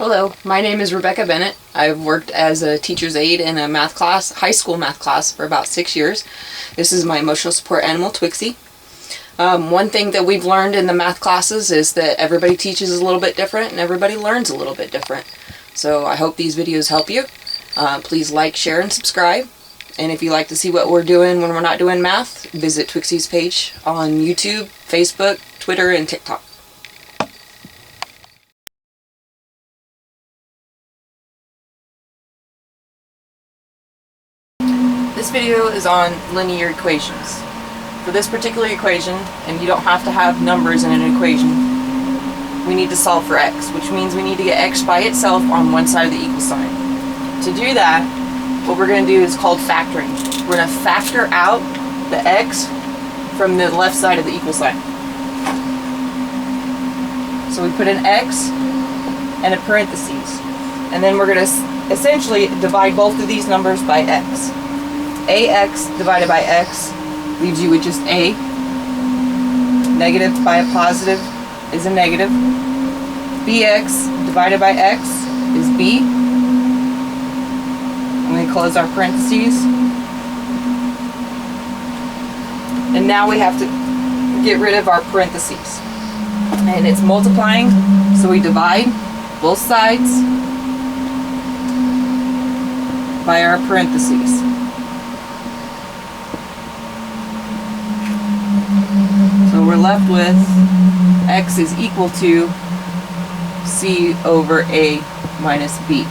Hello, my name is Rebecca Bennett. I've worked as a teacher's aide in a math class, high school math class, for about 6 years. This is my emotional support animal, Twixie. One thing that we've learned in the math classes is that everybody teaches a little bit different and everybody learns a little bit different. So I hope these videos help you. Please like, share, and subscribe. And if you like to see what we're doing when we're not doing math, visit Twixie's page on YouTube, Facebook, Twitter, and TikTok. This video is on linear equations. For this particular equation, and you don't have to have numbers in an equation, we need to solve for x, which means we need to get x by itself on one side of the equal sign. To do that, what we're going to do is called factoring. We're going to factor out the x from the left side of the equal sign. So we put an x and a parentheses. And then we're going to essentially divide both of these numbers by x. Ax divided by x leaves you with just a. Negative by a positive is a negative. Bx divided by x is b. And we close our parentheses. And now we have to get rid of our parentheses. And it's multiplying, so we divide both sides by our parentheses. So we're left with x is equal to c over a minus b.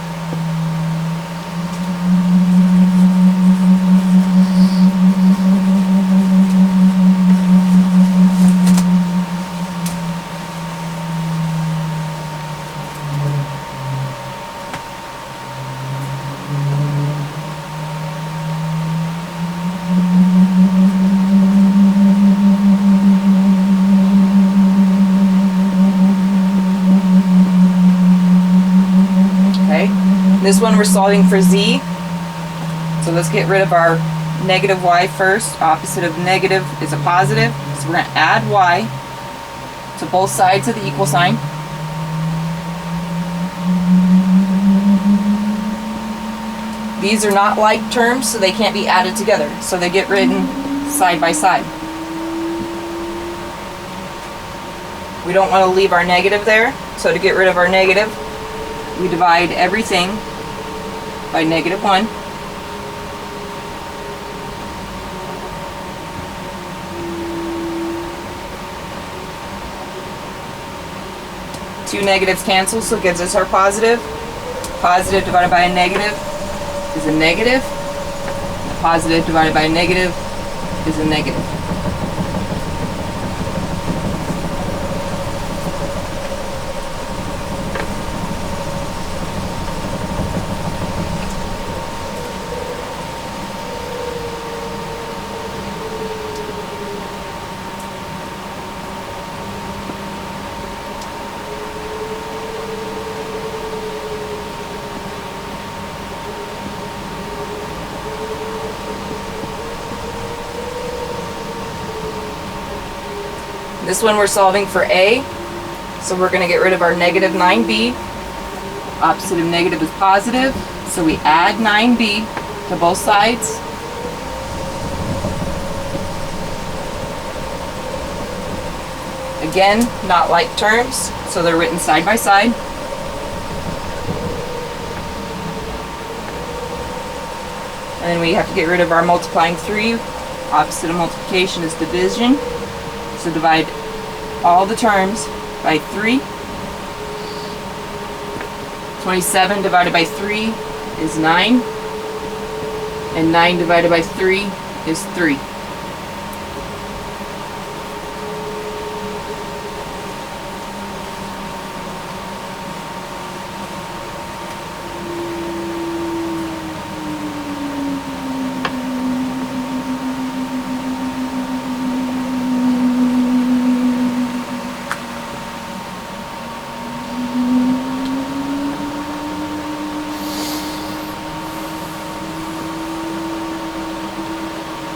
This one we're solving for z, so let's get rid of our negative y first. Opposite of negative is a positive, so we're going to add y to both sides of the equal sign. These are not like terms, so they can't be added together, so they get written side by side. We don't want to leave our negative there, so to get rid of our negative, we divide everything by negative 1. Two negatives cancel, so it gives us our positive. Positive divided by a negative is a negative. A positive divided by a negative is a negative. This one we're solving for a, so we're going to get rid of our negative 9b. Opposite of negative is positive, so we add 9b to both sides. Again, not like terms, so they're written side by side. And then we have to get rid of our multiplying 3. Opposite of multiplication is division. So divide all the terms by 3. 27 divided by 3 is 9. And 9 divided by 3 is 3.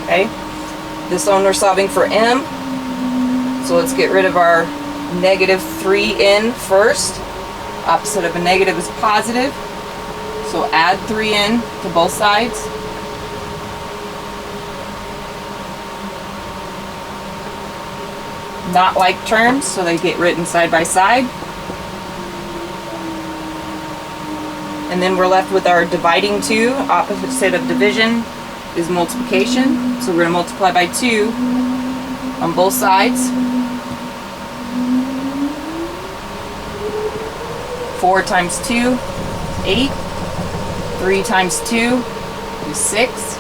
Okay, this one we're solving for m, so let's get rid of our negative 3n first. Opposite of a negative is positive. So add 3 in to both sides. Not like terms, so they get written side by side. And then we're left with our dividing 2. Opposite of division is multiplication. So we're going to multiply by 2 on both sides. 4 times 2, 8. 3 times 2 is 6.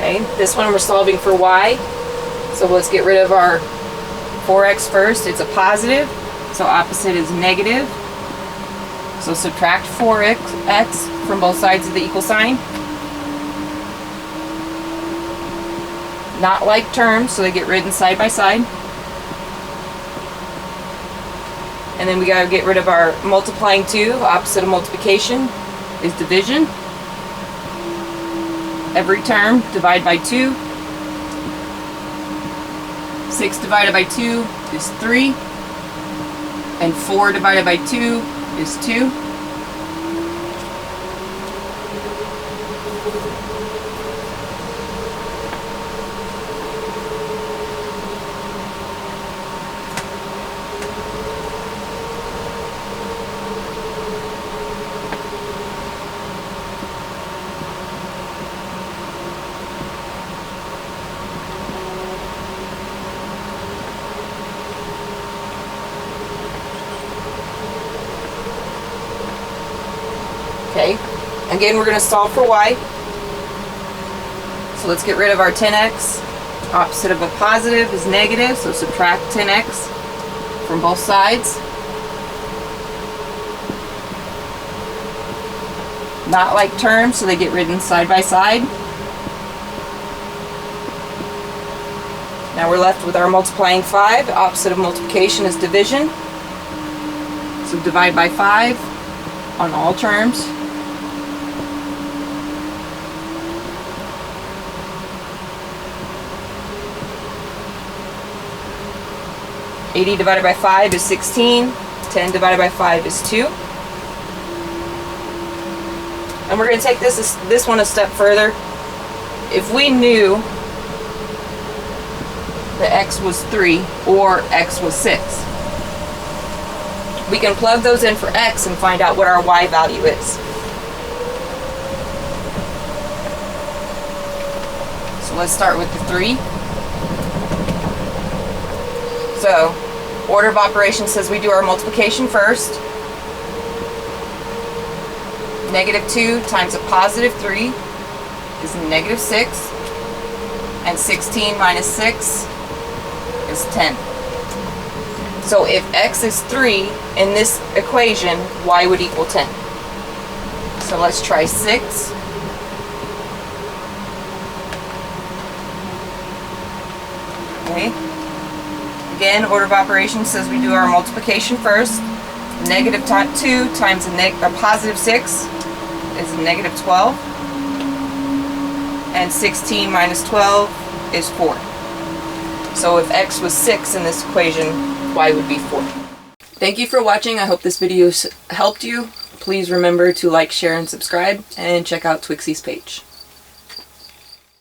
Okay, this one we're solving for y, so let's get rid of our 4x first. It's a positive, so opposite is negative. So subtract 4x from both sides of the equal sign. Not like terms, so they get written side by side. And then we got to get rid of our multiplying 2. Opposite of multiplication is division. Every term, divide by 2. 6 divided by 2 is 3. And 4 divided by 2 is 2. Okay, again we're going to solve for y. So let's get rid of our 10x. Opposite of a positive is negative, so subtract 10x from both sides. Not like terms, so they get written side by side. Now we're left with our multiplying 5. Opposite of multiplication is division. So divide by 5 on all terms. $80 divided by 5 is 16. 10 divided by 5 is 2. And we're going to take this one a step further. If we knew that x was 3 or x was 6, we can plug those in for x and find out what our y value is. So let's start with the 3. So, order of operations says we do our multiplication first. Negative 2 times a positive 3 is negative 6. And 16 minus 6 is 10. So if x is 3 in this equation, y would equal 10. So let's try 6. Okay. Again, order of operations says we do our multiplication first. Negative 2 times a positive 6 is negative 12. And 16 minus 12 is 4. So if x was 6 in this equation, y would be 4. Thank you for watching. I hope this video helped you. Please remember to like, share, and subscribe, and check out Twixie's page.